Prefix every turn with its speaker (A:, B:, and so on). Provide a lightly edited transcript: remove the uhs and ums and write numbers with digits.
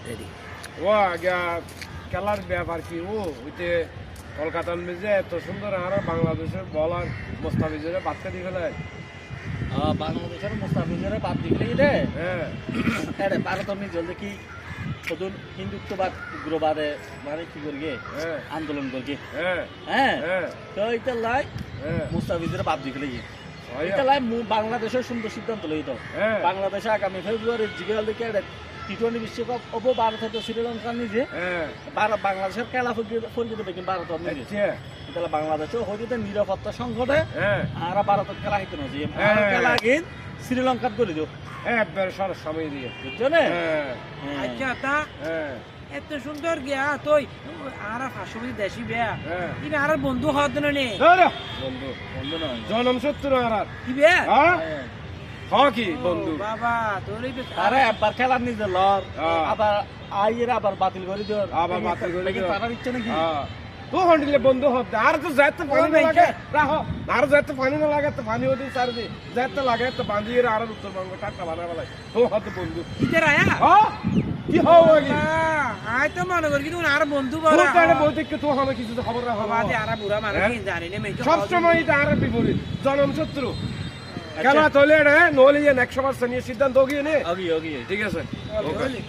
A: Ready
B: ও আগা খেলার ব্যাপার কি ও ওইতে কলকাতার মেজে এত সুন্দর আর বাংলাদেশের বলার মোস্তাফিজের বাচ্চা দিয়ে ফেলায়
A: বাংলাদেশের মুস্তাফিজের বাদ দিলে রে
B: হ্যাঁ
A: আরে ভারতের নিজল দেখি সদুন হিন্দুত্ববাদ উগ্রবাদে মানে কি করিয়ে
B: হ্যাঁ
A: আন্দোলন করিয়ে
B: হ্যাঁ
A: হ্যাঁ
B: হ্যাঁ
A: তো এটা লাই
B: হ্যাঁ
A: মুস্তাফিজের বাদ দিলে এটা লাই বাংলাদেশের সুন্দর সিদ্ধান্ত লই তো
B: হ্যাঁ
A: বাংলাদেশে আগামী ফেব্রুয়ারি জিগাল দেখে টি-20 বিশ্বকাপ অব ভারত হতে শ্রীলঙ্কা নিজে
B: হ্যাঁ
A: বাংলাদেশের খেলা ফরিয়ে দেখি ভারত নিজে
B: আচ্ছা
A: তাহলে বাংলাদেশও হইতে নিরাপত্তা সংকটে
B: হ্যাঁ
A: আর ভারতের খেলা হইতে না যে
B: হ্যাঁ।
A: খেলা গিয়ে শ্রীলঙ্কাত করে দিও
B: একবার সর সময় দিয়ে
A: বুঝছো না
B: হ্যাঁ
C: আচ্ছা তা
B: হ্যাঁ
C: এত সুন্দর গিয়া তুই আর ফাঁসবি দেশি বেয়া
B: হ্যাঁ
C: ইবে আর বন্ধু হওয়ার জন্য নে
B: ধরো বন্ধু
A: বন্ধু নয়
B: জনম সত্তর আর
C: কি বে
B: হ্যাঁ
A: হ্যাঁ।
B: হ্যাঁ কি বন্ধু
C: বাবা তোর এই
A: আরে একবার খেলা নিজে লর
B: হ্যাঁ।
A: আবার আইয়ের আবার বাতিল করে দিও
B: আবার বাতিল করে
A: দেখি
B: দিও।
A: তারার ইচ্ছা নাকি
B: হ্যাঁ তো হন্ডিলে বন্ধু হবে আর তো যাইতে পানি না লাগে রাখো আর যাইতে পানি না লাগে তো পানি ওদিন সার দি যাইতে লাগে তো বাঁধিয়ে আর উত্তরবঙ্গ টাকা বানাবে লাগে তো হতে বন্ধু
C: ইতার আয়া
B: হ্যাঁ কি হবে কি
C: আয় তো মনে করি কিন্তু আর বন্ধু
B: তোর
C: বড়
B: জানে বলতে কি তো হবে কিছু তো খবর রাখো
C: বাদে আর বুড়া মানুষ জানি না মেয়ে
B: সব সময় এটা আর বিপরীত জনম শত্রু খেলা চলে রে নলিয়ে 100% নিয়ে সিদ্ধান্ত গিয়ে নে
A: ওকে ওকে
B: ঠিক আছে
C: ওকে।
B: ওকে